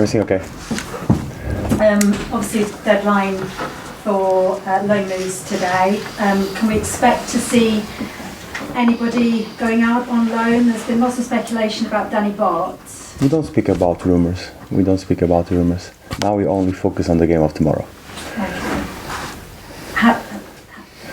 Everything okay. Obviously, deadline for loan moves today. Can we expect to see anybody going out on loan? There's been lots of speculation about Danny Bart. We don't speak about rumors. Now we only focus on the game of tomorrow. Okay.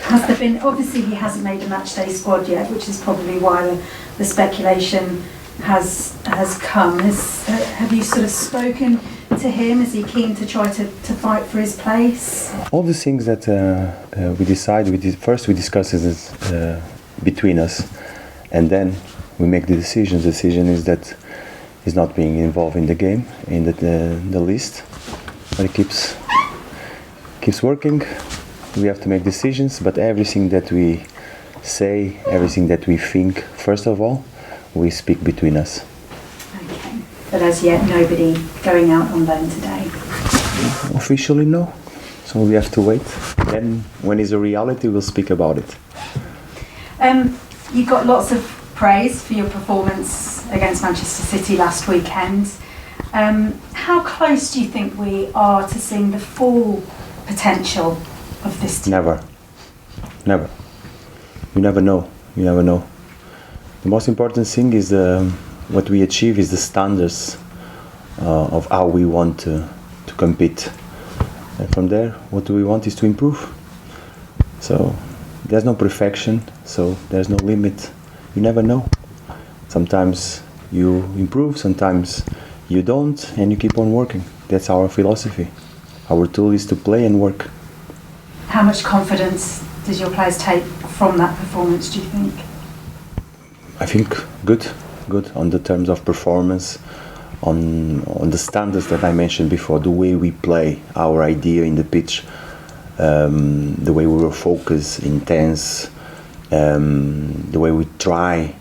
Has there been, obviously he hasn't made a matchday squad yet, which is probably why the speculation has come. Have you sort of spoken to him? Is he keen to try to fight for his place? All the things that we decide, first we discuss it between us, and then we make the decision. The decision is that he's not being involved in the game, in the list, but he keeps working. We have to make decisions, but everything that we say, everything that we think, first of all, we speak between us. Okay, but as yet nobody going out on loan today? Officially no, so we have to wait. Then when it's a reality, we'll speak about it. You got lots of praise for your performance against Manchester City last weekend. How close do you think we are to seeing the full potential of this team? Never. You never know. The most important thing is what we achieve is the standards of how we want to compete. And from there, what we want is to improve. So there's no perfection, so there's no limit. You never know. Sometimes you improve, sometimes you don't, and you keep on working. That's our philosophy. Our tool is to play and work. How much confidence does your players take from that performance, do you think? I think good on the terms of performance, on the standards that I mentioned before, the way we play, our idea in the pitch, the way we were focused, intense, the way we try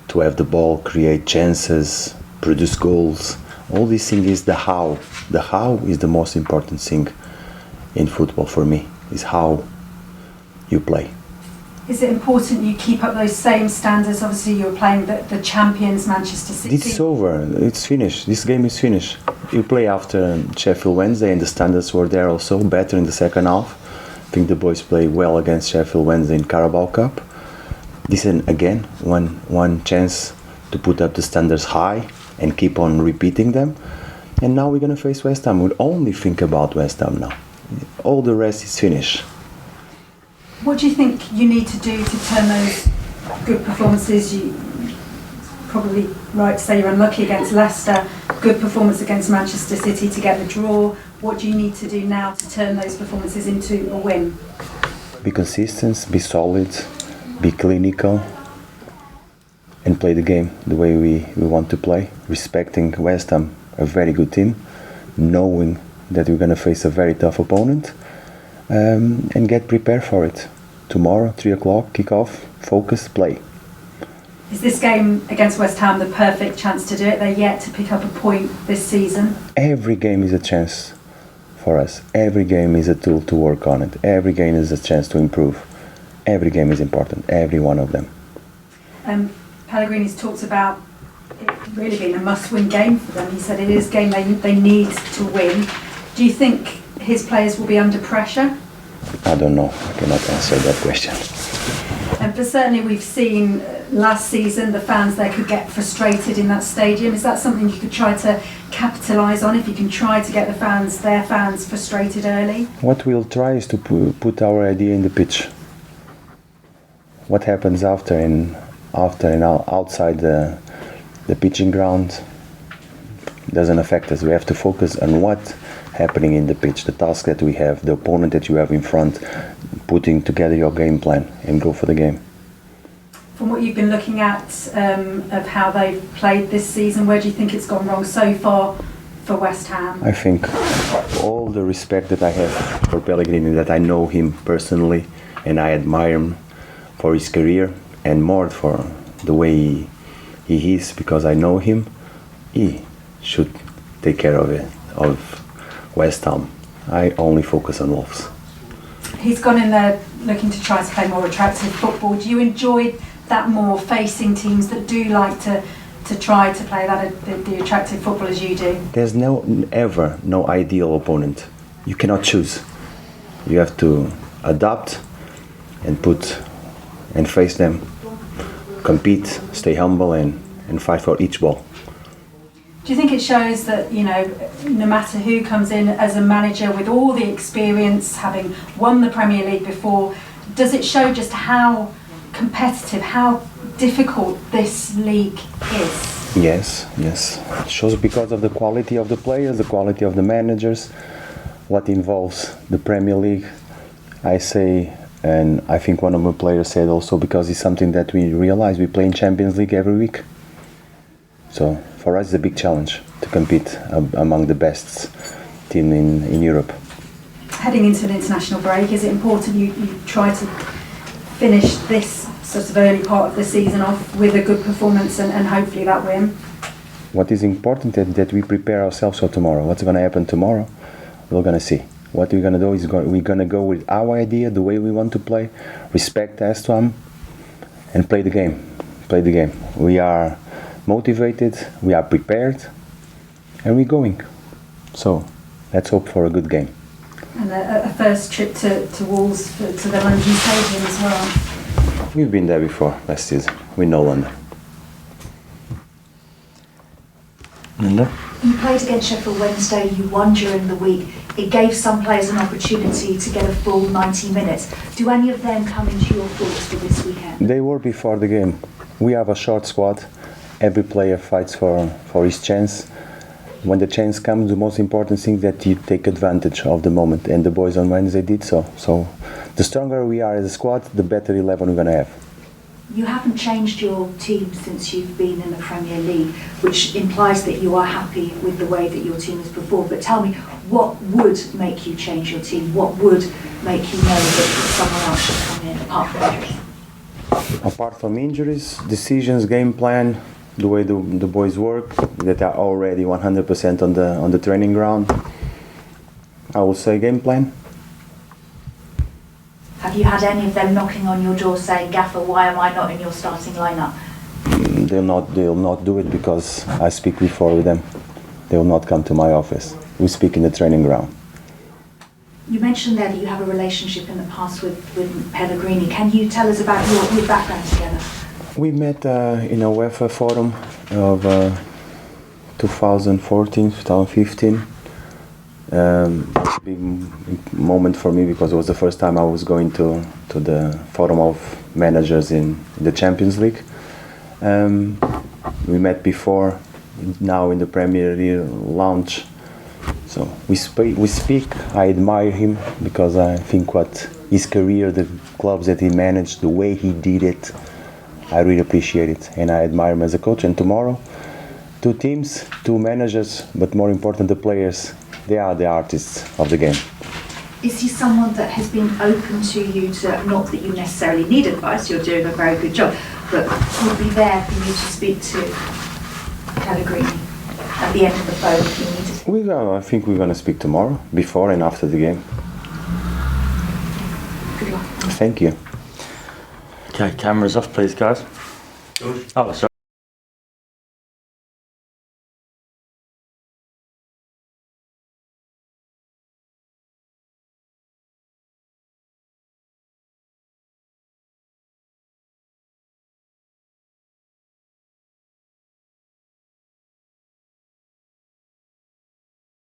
to have the ball, create chances, produce goals. All these things is the how. The how is the most important thing in football for me, is how you play. Is it important you keep up those same standards? Obviously you're playing the champions Manchester City. It's over, it's finished, this game is finished. You play after Sheffield Wednesday and the standards were there also, better in the second half. I think the boys play well against Sheffield Wednesday in Carabao Cup. This is again one chance to put up the standards high and keep on repeating them. And now we're going to face West Ham. We'll only think about West Ham now. All the rest is finished. What do you think you need to do to turn those good performances? You probably right to say you're unlucky against Leicester, good performance against Manchester City to get the draw. What do you need to do now to turn those performances into a win? Be consistent, be solid, be clinical, and play the game the way we want to play, respecting West Ham, a very good team, knowing that we're going to face a very tough opponent, and get prepared for it. Tomorrow, 3 o'clock, kick off, focus, play. Is this game against West Ham the perfect chance to do it? They're yet to pick up a point this season. Every game is a chance for us. Every game is a tool to work on it. Every game is a chance to improve. Every game is important, every one of them. Pellegrini's talked about it really being a must-win game for them. He said it is a game they need to win. Do you think his players will be under pressure? I don't know. I cannot answer that question. But certainly we've seen last season the fans there could get frustrated in that stadium. Is that something you could try to capitalise on, if you can try to get their fans frustrated early? What we'll try is to put our idea in the pitch. What happens after and outside the pitching ground doesn't affect us. We have to focus on what's happening in the pitch, the task that we have, the opponent that you have in front, putting together your game plan and go for the game. From what you've been looking at of how they've played this season, where do you think it's gone wrong so far for West Ham? I think all the respect that I have for Pellegrini, that I know him personally and I admire him for his career and more for the way he is, because I know him, he should take care of it, of West Ham. I only focus on Wolves. He's gone in there looking to try to play more attractive football. Do you enjoy that more, facing teams that do like to to try to play the attractive football as you do? There's ever no ideal opponent. You cannot choose. You have to adapt and face them, compete, stay humble and fight for each ball. Do you think it shows that, no matter who comes in as a manager with all the experience, having won the Premier League before, does it show just how competitive, how difficult this league is? Yes. It shows because of the quality of the players, the quality of the managers, what involves the Premier League. I say, and I think one of my players said also, because it's something that we realize, we play in Champions League every week. So for us it's a big challenge to compete among the best team in Europe. Heading into an international break, is it important you try to finish this sort of early part of the season off with a good performance and hopefully that win? What is important is that we prepare ourselves for tomorrow. What's going to happen tomorrow, we're going to see. What we're going to do is we're going to go with our idea, the way we want to play, respect Estom, and play the game. We are motivated, we are prepared, and we're going. So let's hope for a good game. And a first trip to Wolves, to the London Stadium as well. We've been there before last season. We know London. Linda? You played against Sheffield Wednesday, you won during the week. It gave some players an opportunity to get a full 90 minutes. Do any of them come into your thoughts for this weekend? They were before the game. We have a short squad. Every player fights for his chance. When the chance comes, the most important thing is that you take advantage of the moment, and the boys on Wednesday did so. So the stronger we are as a squad, the better 11 we're going to have. You haven't changed your team since you've been in the Premier League, which implies that you are happy with the way that your team has performed. But tell me, what would make you change your team? What would make you know that someone else should come in, apart from injuries? Apart from injuries, decisions, game plan, the way the boys work, that are already 100% on the training ground, I will say game plan. Have you had any of them knocking on your door saying, Gaffer, why am I not in your starting lineup? They'll not do it because I speak before with them. They will not come to my office. We speak in the training ground. You mentioned there that you have a relationship in the past with Pellegrini. Can you tell us about your background together? We met in a UEFA forum of 2014, 2015. It's a big moment for me because it was the first time I was going to the forum of managers in the Champions League. We met before, now in the Premier League lounge. So we speak. I admire him because I think what his career, the clubs that he managed, the way he did it, I really appreciate it, and I admire him as a coach. And tomorrow, two teams, two managers, but more important, the players. They are the artists of the game. Is he someone that has been open to you to, not that you necessarily need advice, you're doing a very good job, but would be there for you to speak to Pellegrini at the end of the phone if you needed? I think we're going to speak tomorrow, before and after the game. Good luck. Thank you. Okay, cameras off please guys. Oh, sorry.